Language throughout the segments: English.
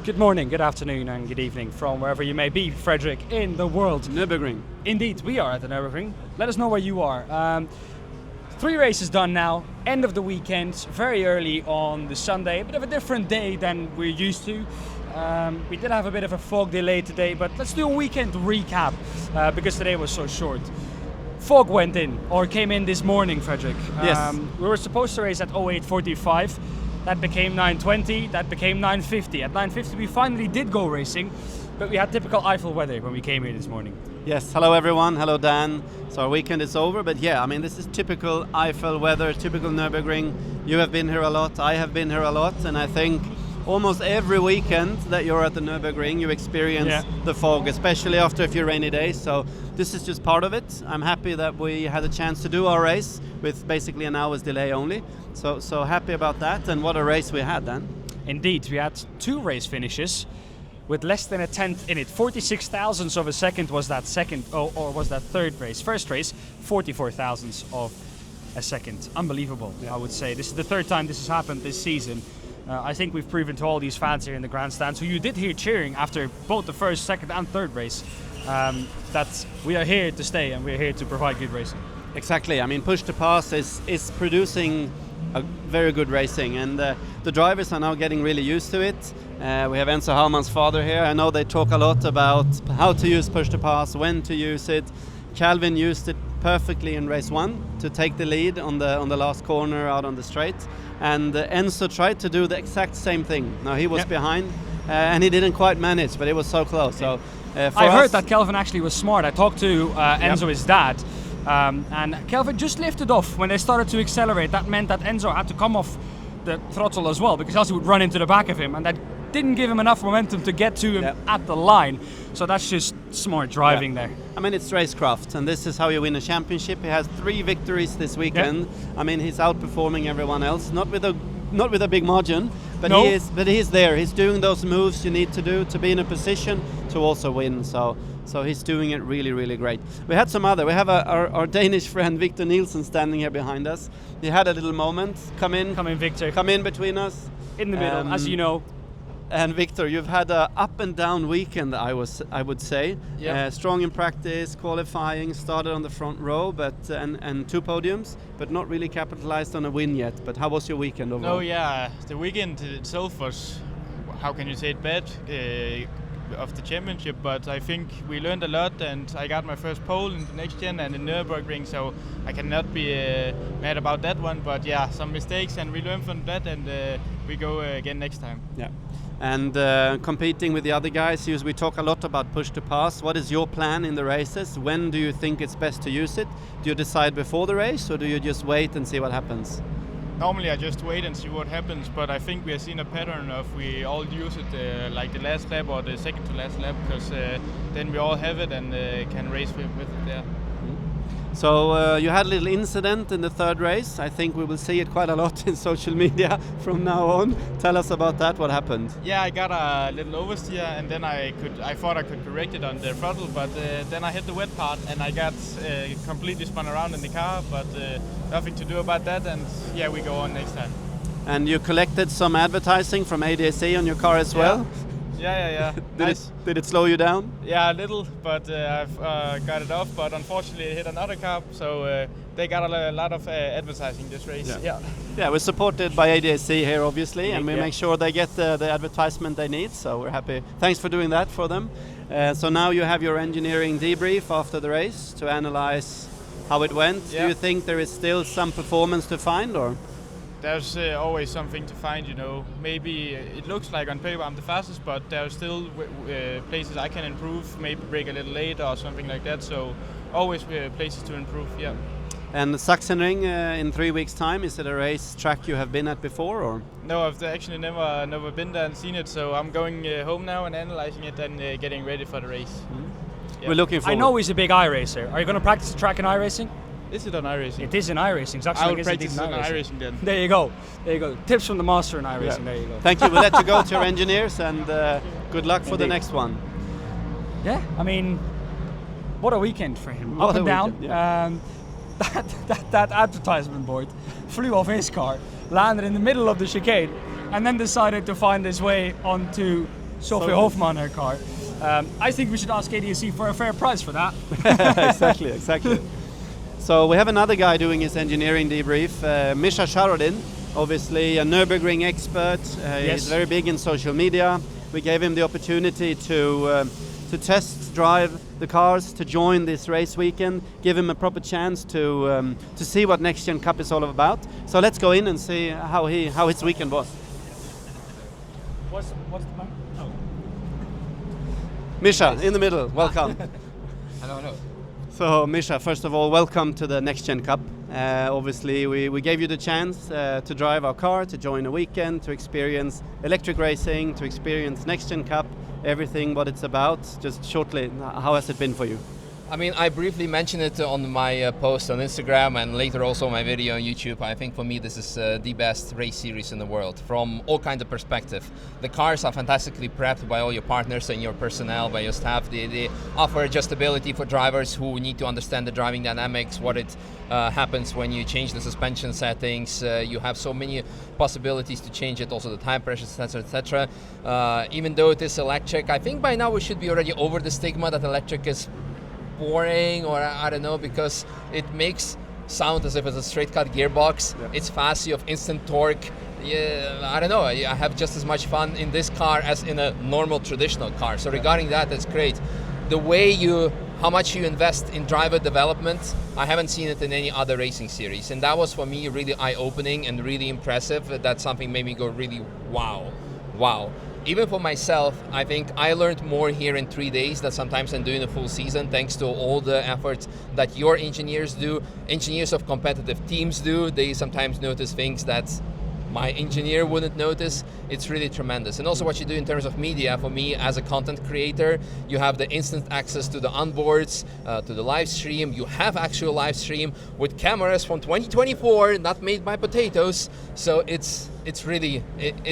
Good morning, good afternoon, and good evening from wherever you may be, Frederick, in the world. Nürburgring. Indeed, we are at the Nürburgring. Let us know where you are. 3 races done now, end of the weekend, very early on the Sunday, a bit of a different day than we're used to. We did have a bit of a fog delay today, but let's do a weekend recap because today was so short. Fog went in, or came in this morning, Frederick. Yes. We were supposed to race at 08:45. That became 9:20, that became 9:50. At 9:50 we finally did go racing, but we had typical Eiffel weather when we came here this morning. Yes, hello everyone, hello Dan. So our weekend is over, but yeah, I mean this is typical Eiffel weather, typical Nürburgring. You have been here a lot, I have been here a lot, and I think almost every weekend that you're at the Nürburgring you experience the fog, especially after a few rainy days. So this is just part of it. I'm happy that we had a chance to do our race with basically an hour's delay only. So happy about that, and what a race we had then. Indeed, we had 2 race finishes with less than a tenth in it. 46 thousandths of a second was that second, or was that third race. First race, 44 thousandths of a second. Unbelievable, I would say. This is the third time this has happened this season. I think we've proven to all these fans here in the grandstands, who you did hear cheering after both the first, second and third race, that we are here to stay and we're here to provide good racing. Exactly, I mean push to pass is producing a very good racing, and the drivers are now getting really used to it. We have Enzo Hallmann's father here. I know they talk a lot about how to use push to pass, when to use it. Calvin used it perfectly in race 1 to take the lead on the last corner out on the straight, and Enzo tried to do the exact same thing. Now he was behind and he didn't quite manage, but it was so close. So I heard that Kelvin actually was smart. I talked to Enzo, his dad, and Kelvin just lifted off when they started to accelerate. That meant that Enzo had to come off the throttle as well, because else he would run into the back of him, and that didn't give him enough momentum to get to him at the line. So that's just smart driving there. I mean, it's racecraft, and this is how you win a championship. He has 3 victories this weekend. I mean, he's outperforming everyone else, not with a big margin, but he is there. He's doing those moves you need to do to be in a position to also win. So he's doing it really, really great. We have our Danish friend Victor Nielsen standing here behind us. He had a little moment. Come in, Victor. Come in between us. In the middle, as you know. And Victor, you've had a up and down weekend, I would say. Strong in practice, qualifying, started on the front row, but and 2 podiums, but not really capitalized on a win yet. But how was your weekend overall? The weekend itself was, how can you say it, bad of the championship, but I think we learned a lot, and I got my first pole in the next gen and in Nürburgring, so I cannot be mad about that one. But yeah, some mistakes, and we learn from that, and we go again next time. Yeah. And competing with the other guys, we talk a lot about push to pass. What is your plan in the races? When do you think it's best to use it? Do you decide before the race, or do you just wait and see what happens? Normally I just wait and see what happens, but I think we have seen a pattern of we all use it like the last lap or the second to last lap, because then we all have it and can race with it there. So you had a little incident in the third race. I think we will see it quite a lot in social media from now on. Tell us about that. What happened? Yeah, I got a little oversteer, and then I thought I could correct it on the throttle, but then I hit the wet part and I got completely spun around in the car, but nothing to do about that, and yeah, we go on next time. And you collected some advertising from ADAC on your car as well? Yeah. Did it slow you down? Yeah, a little, but I've got it off. But unfortunately, it hit another car, so they got a lot of advertising this race. Yeah, we're supported by ADAC here, obviously, and we make sure they get the advertisement they need. So we're happy. Thanks for doing that for them. So now you have your engineering debrief after the race to analyze how it went. Do you think there is still some performance to find, or? There's always something to find, you know. Maybe it looks like on paper I'm the fastest, but there are still places I can improve, maybe brake a little late or something like that. So always places to improve, And Sachsenring in 3 weeks' time, is it a race track you have been at before, or? No, I've actually never been there and seen it, so I'm going home now and analyzing it and getting ready for the race. We're looking forward. I know he's a big iRacer. Are you going to practice the track in iRacing? Is it on iRacing? It is in iRacing. I will practice on iRacing then. There you go. Tips from the master in iRacing. There you go. Thank you. We'll let you go to your engineers, and good luck for the next one. Yeah, I mean, what a weekend for him. Up and down. That advertisement board flew off his car, landed in the middle of the chicane, and then decided to find his way onto Sophie So- Hofmann, her car. I think we should ask ADAC for a fair price for that. exactly. So we have another guy doing his engineering debrief, Misha Charoudin, obviously a Nürburgring expert. He's very big in social media. We gave him the opportunity to test drive the cars, to join this race weekend, give him a proper chance to see what Next Gen Cup is all about. So let's go in and see how his weekend was. What's the plan? Oh. Misha, in the middle, welcome. Hello. So Misha, first of all, welcome to the Next Gen Cup. Obviously, we gave you the chance to drive our car, to join a weekend, to experience electric racing, to experience Next Gen Cup, everything what it's about. Just shortly, how has it been for you? I mean, I briefly mentioned it on my post on Instagram and later also my video on YouTube. I think for me this is the best race series in the world from all kinds of perspective. The cars are fantastically prepped by all your partners and your personnel, by your staff. They offer adjustability for drivers who need to understand the driving dynamics, what it happens when you change the suspension settings. You have so many possibilities to change it, also the tire pressure, etc. Even though it is electric, I think by now we should be already over the stigma that electric is boring, or I don't know, because it makes sound as if it's a straight cut gearbox. Yeah. It's fast, you have instant torque. Yeah, I don't know, I have just as much fun in this car as in a normal traditional car. So regarding that, that's great. The way how much you invest in driver development, I haven't seen it in any other racing series. And that was for me really eye-opening and really impressive. That something made me go really, wow. Even for myself, I think I learned more here in 3 days than sometimes I'm doing a full season, thanks to all the efforts that your engineers do, engineers of competitive teams do. They sometimes notice things that my engineer wouldn't notice. It's really tremendous. And also what you do in terms of media, for me as a content creator, you have the instant access to the onboards, to the live stream. You have actual live stream with cameras from 2024, not made by potatoes. So it's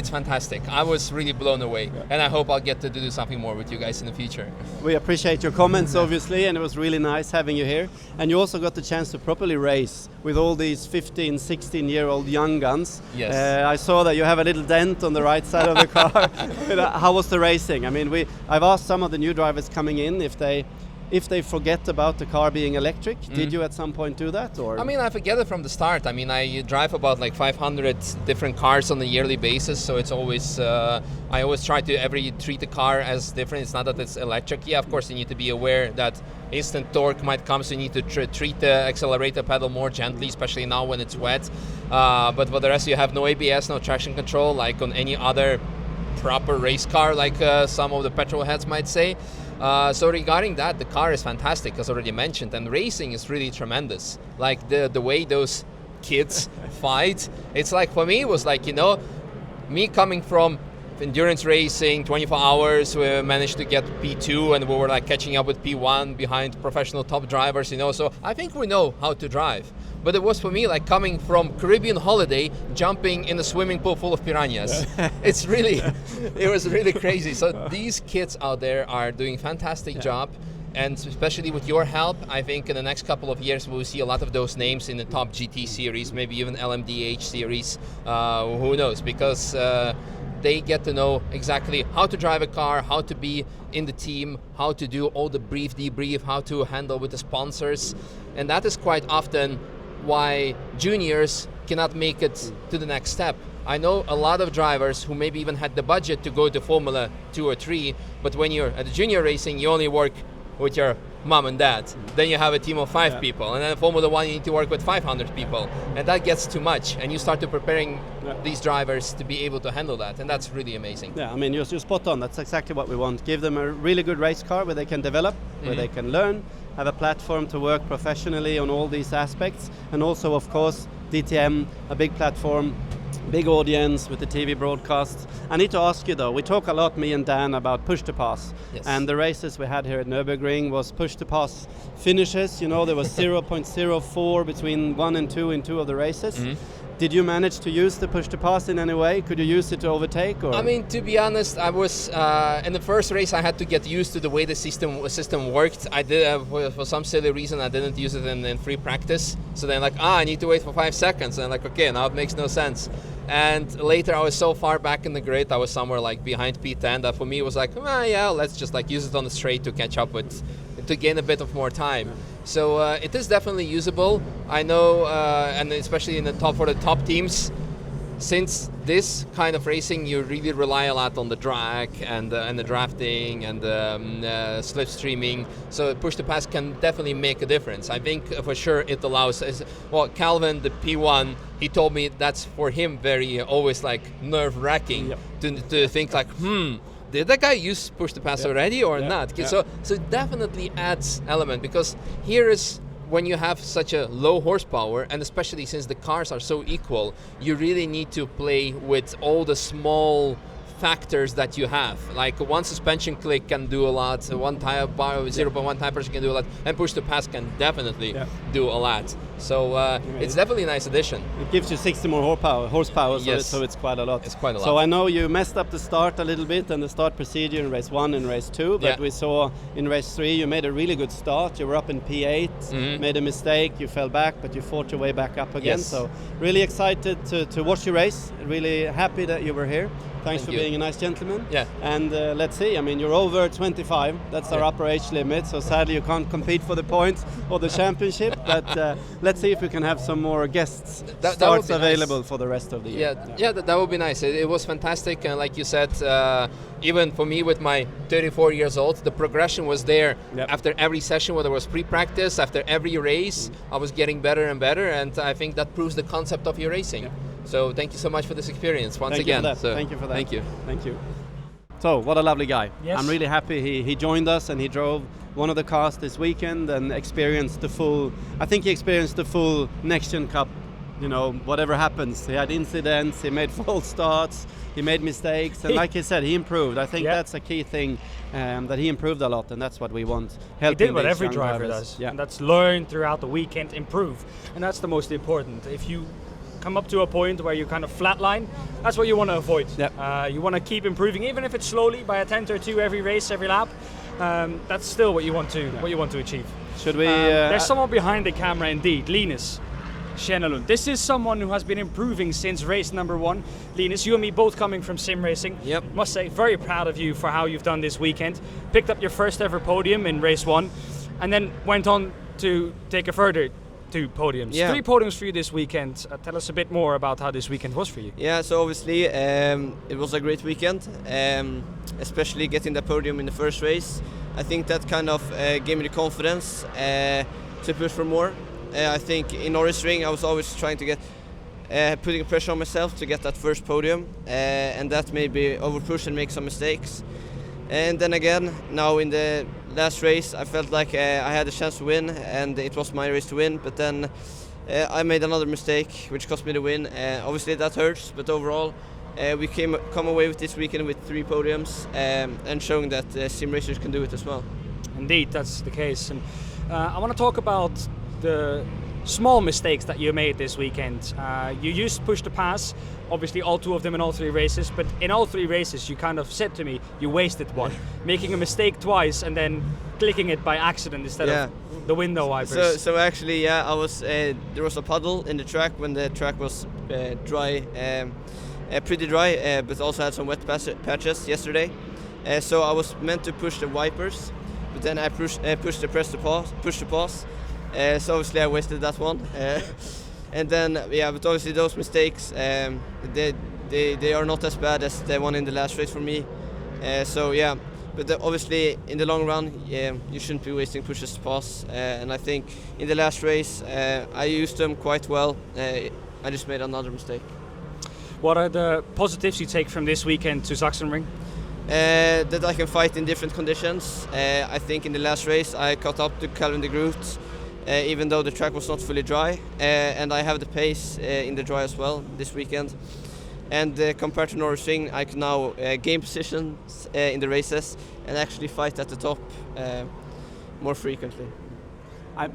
fantastic. I was really blown away, and I hope I'll get to do something more with you guys in the future. We appreciate your comments, obviously, and it was really nice having you here. And you also got the chance to properly race with all these 15, 16-year-old young guns. Yes. I saw that you have a little dent on the right side of the car. How was the racing? I mean, I've asked some of the new drivers coming in if they forget about the car being electric. Did you at some point do that? Or? I mean, I forget it from the start. I mean, I drive about like 500 different cars on a yearly basis, so it's always, I always try to treat the car as different. It's not that it's electric. Yeah, of course, you need to be aware that instant torque might come, so you need to treat the accelerator pedal more gently, especially now when it's wet. But for the rest, you have no ABS, no traction control, like on any other proper race car, like some of the petrol heads might say. So regarding that, the car is fantastic, as already mentioned, and racing is really tremendous. Like the way those kids fight, it's like, for me, it was like, me coming from endurance racing, 24 hours, we managed to get P2, and we were like catching up with P1 behind professional top drivers, so I think we know how to drive. But it was for me like coming from Caribbean holiday, jumping in a swimming pool full of piranhas. It was really crazy. So these kids out there are doing fantastic job. And especially with your help, I think in the next couple of years we'll see a lot of those names in the top GT series, maybe even LMDH series. Who knows? Because they get to know exactly how to drive a car, how to be in the team, how to do all the debrief, how to handle with the sponsors. And that is quite often why juniors cannot make it to the next step. I know a lot of drivers who maybe even had the budget to go to Formula 2 or 3, but when you're at the junior racing, you only work with your mom and dad. Then you have a team of 5 people, and then Formula 1 you need to work with 500 people, and that gets too much, and you start to preparing these drivers to be able to handle that, and that's really amazing. Yeah, I mean, you're spot on. That's exactly what we want. Give them a really good race car where they can develop, where they can learn, have a platform to work professionally on all these aspects, and also, of course, DTM, a big platform, big audience with the TV broadcasts. I need to ask you though, we talk a lot, me and Dan, about push to pass. Yes. And the races we had here at Nürburgring was push to pass finishes. There was 0.04 between 1 and 2 in 2 of the races. Did you manage to use the push to pass in any way? Could you use it to overtake? Or? I mean, to be honest, I was in the first race. I had to get used to the way the system worked. I did for some silly reason I didn't use it in free practice. So then I need to wait for 5 seconds, and okay, now it makes no sense. And later I was so far back in the grid, I was somewhere behind P10 that for me it was yeah, let's just use it on the straight to catch up with, to gain a bit of more time. So it is definitely usable. I know, and especially for the top teams, since this kind of racing, you really rely a lot on the drag and the drafting and slipstreaming. So push to pass can definitely make a difference. I think for sure it allows. Calvin, the P1, he told me that's for him always nerve-wracking to think did that guy use push to pass already or not? Yeah. So it definitely adds element, because here is when you have such a low horsepower, and especially since the cars are so equal, you really need to play with all the small factors that you have. One suspension click can do a lot, 0.1 tires can do a lot, and push to pass can definitely do a lot. So it's definitely a nice addition. It gives you 60 more horsepower, yes. So it's quite a lot. It's quite a lot. So I know you messed up the start a little bit and the start procedure in race 1 and race 2, but we saw in race 3 you made a really good start. You were up in P8, made a mistake, you fell back, but you fought your way back up again. Yes. So really excited to watch you race, really happy that you were here. Thanks for being a nice gentleman. Yeah. And let's see, I mean, you're over 25, that's our upper age limit, so sadly you can't compete for the points or the championship, but let's see if we can have some more guests starts available nice for the rest of the year. That would be nice. It was fantastic, and like you said, even for me with my 34 years old, the progression was there. After every session, whether it was pre-practice, after every race, I was getting better and better, and I think that proves the concept of your racing. So thank you so much for this experience once again. Thank you for that. Thank you. Thank you. So what a lovely guy. Yes. I'm really happy he joined us, and he drove one of the cars this weekend and experienced the full Next Gen Cup. Whatever happens, he had incidents, he made false starts, he made mistakes, and like he said, he improved. I think that's a key thing, that he improved a lot, and that's what we want. He did what every driver does, and that's learn throughout the weekend, improve, and that's the most important. If you come up to a point where you kind of flatline, that's what you want to avoid. You want to keep improving, even if it's slowly, by a tenth or two every race, every lap. That's still what you want to achieve. Should we? There's someone behind the camera, indeed, Linus Sjöström. This is someone who has been improving since race number 1. Linus, you and me both coming from sim racing. Yep. Must say, very proud of you for how you've done this weekend. Picked up your first ever podium in race 1, and then went on to take a further 2 podiums. 3 podiums for you this weekend. Tell us a bit more about how this weekend was for you. Yeah, so obviously it was a great weekend, especially getting the podium in the first race. I think that kind of gave me the confidence to push for more. I think in Nürburgring I was always trying to get putting pressure on myself to get that first podium, and that made me overpush and make some mistakes. And then again, now in the last race, I felt like I had a chance to win, and it was my race to win. But then I made another mistake, which cost me the win. Obviously, that hurts, but overall, we come away with this weekend with 3 podiums, and showing that sim racers can do it as well. Indeed, that's the case. And I want to talk about the small mistakes that you made this weekend. You used push to pass, obviously all 2 of them in all 3 races, but in all 3 races you kind of said to me you wasted one, making a mistake twice and then clicking it by accident instead of the window wipers. So actually, I was there was a puddle in the track when the track was dry, pretty dry, but also had some wet patches yesterday. So I was meant to push the wipers, but then I pushed the push to pause. So obviously I wasted that one, and then but obviously those mistakes they are not as bad as the one in the last race for me. But obviously in the long run, you shouldn't be wasting pushes to pass, and I think in the last race I used them quite well. I just made another mistake. What are the positives you take from this weekend to Sachsenring? That I can fight in different conditions. I think in the last race I caught up to Calvin de Groot, even though the track was not fully dry, and I have the pace in the dry as well this weekend. And compared to Nürburgring, I can now gain positions in the races and actually fight at the top more frequently.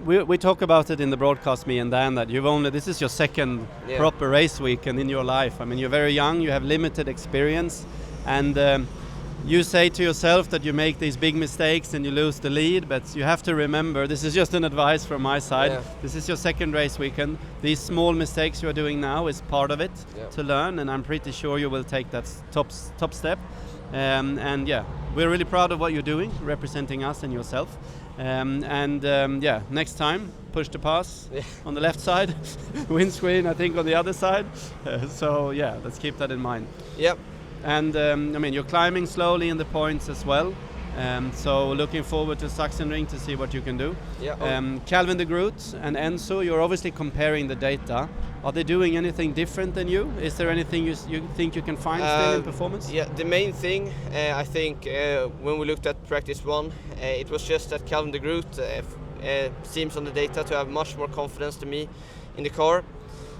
We talk about it in the broadcast, me and Dan, that this is your second proper race weekend in your life. I mean, you're very young, you have limited experience, and you say to yourself that you make these big mistakes and you lose the lead, but you have to remember, this is just an advice from my side, this is your second race weekend. These small mistakes you are doing now is part of it to learn, and I'm pretty sure you will take that top step. We're really proud of what you're doing, representing us and yourself. Next time, push to pass on the left side, windscreen I think on the other side. Let's keep that in mind. Yep. And you're climbing slowly in the points as well. So looking forward to Sachsenring to see what you can do. Calvin de Groot and Enzo, you're obviously comparing the data. Are they doing anything different than you? Is there anything you think you can find still in performance? Yeah, the main thing, I think, when we looked at practice 1, it was just that Calvin de Groot seems on the data to have much more confidence than me in the car.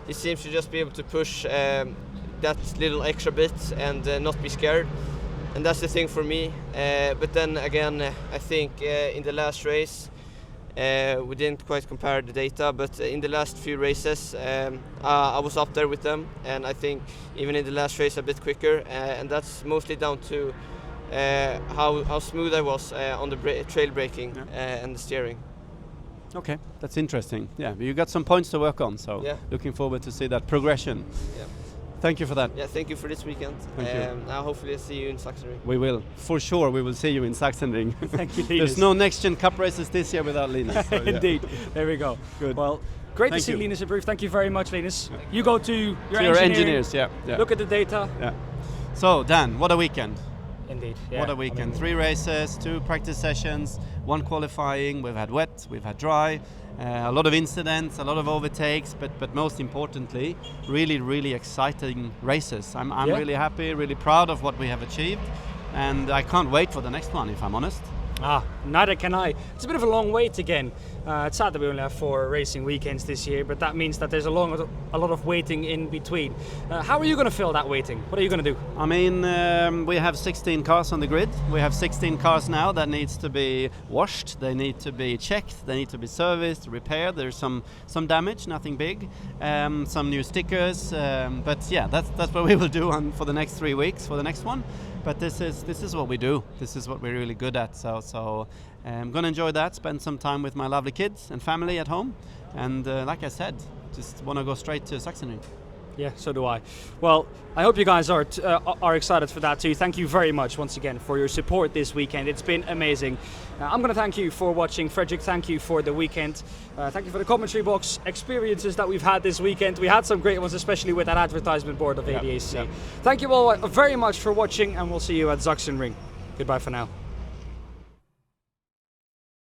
He seems to just be able to push that little extra bit and not be scared. And that's the thing for me. But then again, I think in the last race, we didn't quite compare the data, but in the last few races, I was up there with them, and I think even in the last race a bit quicker, and that's mostly down to how smooth I was on the trail braking and the steering. Okay, that's interesting. Yeah, you got some points to work on, so looking forward to see that progression. Yeah. Thank you for that. Yeah, thank you for this weekend. Thank you. Now hopefully I'll see you in Sachsenring. We will. For sure, we will see you in Sachsenring. Thank you, Linus. There's no Next Gen Cup races this year without Linus. So, Indeed. There we go. Good. Well, great to see you. Linus improve. Thank you very much, Linus. You go to your engineers. Yeah. Look at the data. Yeah. So, Dan, what a weekend. Indeed. Yeah. What a weekend. 3 races, 2 practice sessions, 1 qualifying. We've had wet, we've had dry. A lot of incidents, a lot of overtakes, but most importantly, really, really exciting races. I'm really happy, really proud of what we have achieved, and I can't wait for the next one, if I'm honest. Neither can I. It's a bit of a long wait again. It's sad that we only have 4 racing weekends this year, but that means that there's a lot of waiting in between. How are you going to fill that waiting? What are you going to do? I mean, we have 16 cars on the grid. We have 16 cars now that needs to be washed. They need to be checked. They need to be serviced, repaired. There's some damage, nothing big. Some new stickers. But yeah, that's what we will do for the next 3 weeks for the next one. But this is what we do. This is what we're really good at. So I'm gonna enjoy that. Spend some time with my lovely kids and family at home. And like I said, just want to go straight to Sachsenring. Yeah, so do I. Well, I hope you guys are excited for that too. Thank you very much once again for your support this weekend. It's been amazing. I'm going to thank you for watching. Fredrik, thank you for the weekend. Thank you for the commentary box experiences that we've had this weekend. We had some great ones, especially with that advertisement board of ADAC. Thank you all very much for watching, and we'll see you at Sachsenring. Goodbye for now.